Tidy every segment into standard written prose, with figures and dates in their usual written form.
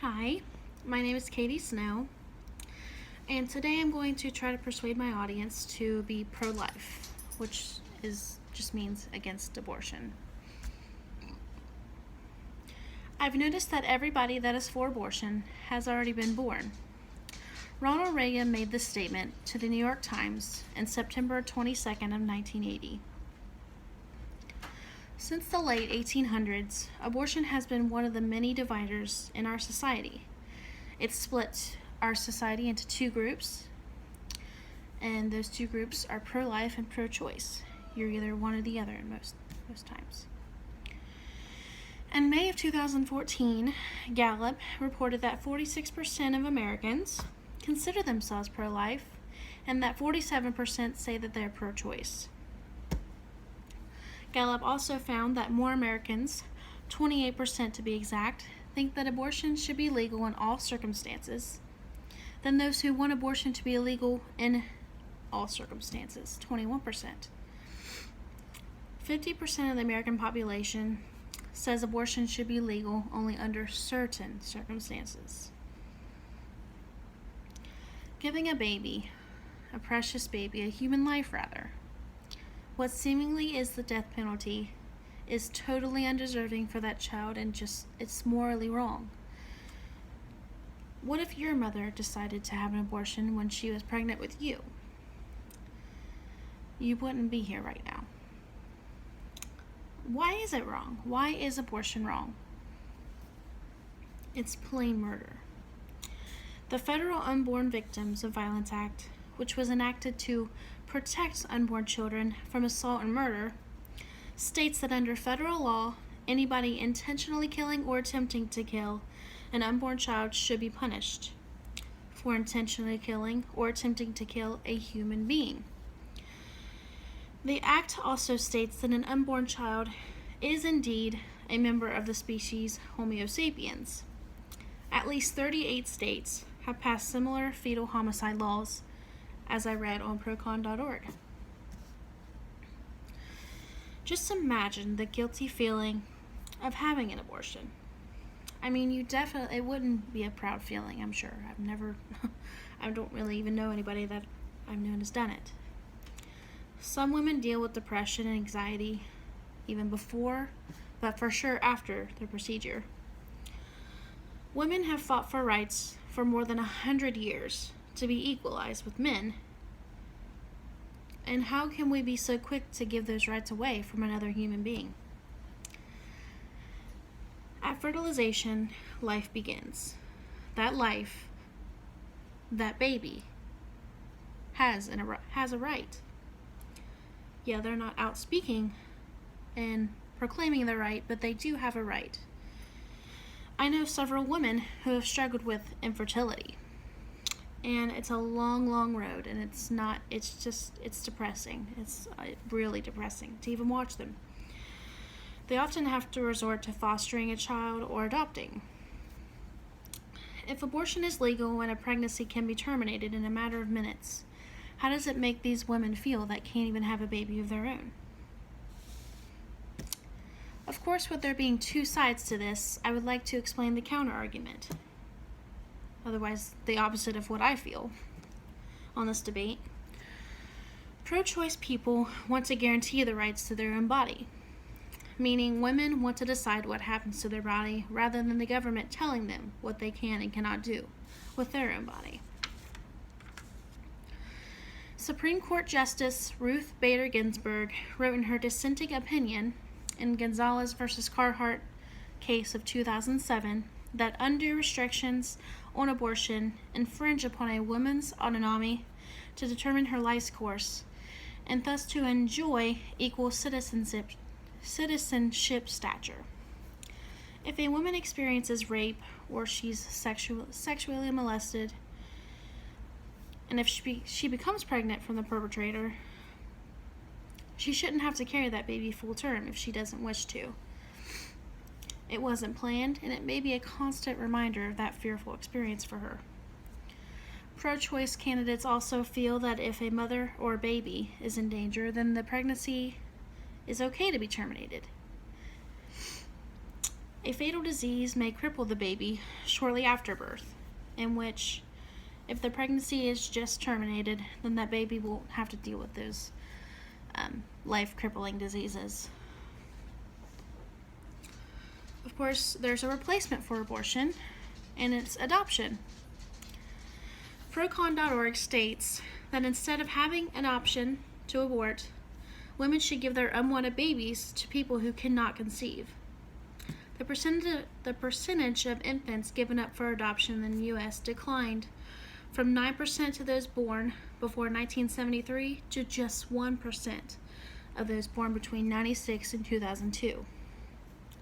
Hi, my name is Katie Snow, and today I'm going to try to persuade my audience to be pro-life, which just means against abortion. I've noticed that everybody that is for abortion has already been born. Ronald Reagan made this statement to the New York Times in September 22nd of 1980. Since the late 1800s, abortion has been one of the many dividers in our society. It's split our society into two groups, and those two groups are pro-life and pro-choice. You're either one or the other in most times. In May of 2014, Gallup reported that 46% of Americans consider themselves pro-life, and that 47% say that they're pro-choice. Gallup also found that more Americans, 28% to be exact, think that abortion should be legal in all circumstances than those who want abortion to be illegal in all circumstances, 21%. 50% of the American population says abortion should be legal only under certain circumstances. Giving a baby, a precious baby, a human life rather, what seemingly is the death penalty is totally undeserving for that child and it's morally wrong. What if your mother decided to have an abortion when she was pregnant with you? You wouldn't be here right now. Why is it wrong? Why is abortion wrong? It's plain murder. The Federal Unborn Victims of Violence Act, which was enacted to protect unborn children from assault and murder, states that under federal law, anybody intentionally killing or attempting to kill an unborn child should be punished for intentionally killing or attempting to kill a human being. The act also states that an unborn child is indeed a member of the species Homo sapiens. At least 38 states have passed similar fetal homicide laws, as I read on procon.org. Just imagine the guilty feeling of having an abortion. I mean, it wouldn't be a proud feeling, I'm sure. I don't really even know anybody that I've known has done it. Some women deal with depression and anxiety even before, but for sure after the procedure. Women have fought for rights for more than 100 years to be equalized with men. And how can we be so quick to give those rights away from another human being? At fertilization, life begins. That life, that baby, has a right. Yeah, they're not out speaking and proclaiming their right, but they do have a right. I know several women who have struggled with infertility. And it's a long, long road, and it's depressing. It's really depressing to even watch them. They often have to resort to fostering a child or adopting. If abortion is legal and a pregnancy can be terminated in a matter of minutes, how does it make these women feel that can't even have a baby of their own? Of course, with there being two sides to this, I would like to explain the counter-argument. Otherwise, the opposite of what I feel on this debate. Pro-choice people want to guarantee the rights to their own body, meaning women want to decide what happens to their body rather than the government telling them what they can and cannot do with their own body. Supreme Court Justice Ruth Bader Ginsburg wrote in her dissenting opinion in Gonzalez v. Carhart case of 2007 that undue restrictions on abortion infringe upon a woman's autonomy to determine her life's course and thus to enjoy equal citizenship stature. If a woman experiences rape or she's sexually molested, and if she becomes pregnant from the perpetrator, she shouldn't have to carry that baby full term if she doesn't wish to. It wasn't planned, and it may be a constant reminder of that fearful experience for her. Pro-choice candidates also feel that if a mother or a baby is in danger, then the pregnancy is okay to be terminated. A fatal disease may cripple the baby shortly after birth, in which, if the pregnancy is just terminated, then that baby won't have to deal with those life-crippling diseases. Of course, there's a replacement for abortion, and it's adoption. Procon.org states that instead of having an option to abort, women should give their unwanted babies to people who cannot conceive. The percentage of infants given up for adoption in the U.S. declined from 9% of those born before 1973 to just 1% of those born between 1996 and 2002.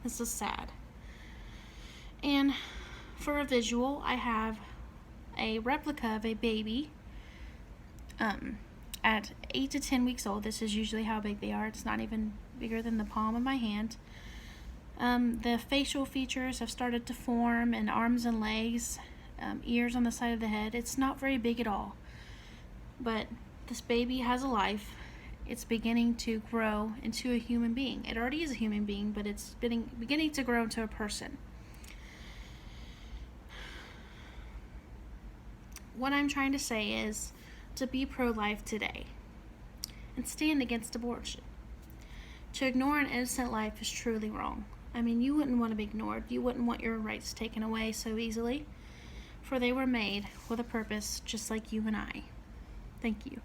This is sad. And for a visual, I have a replica of a baby at 8 to 10 weeks old. This is usually how big they are. It's not even bigger than the palm of my hand. The facial features have started to form, and arms and legs, ears on the side of the head. It's not very big at all. But this baby has a life. It's beginning to grow into a human being. It already is a human being, but it's beginning to grow into a person. What I'm trying to say is to be pro-life today and stand against abortion. To ignore an innocent life is truly wrong. I mean, you wouldn't want to be ignored. You wouldn't want your rights taken away so easily, for they were made with a purpose just like you and I. Thank you.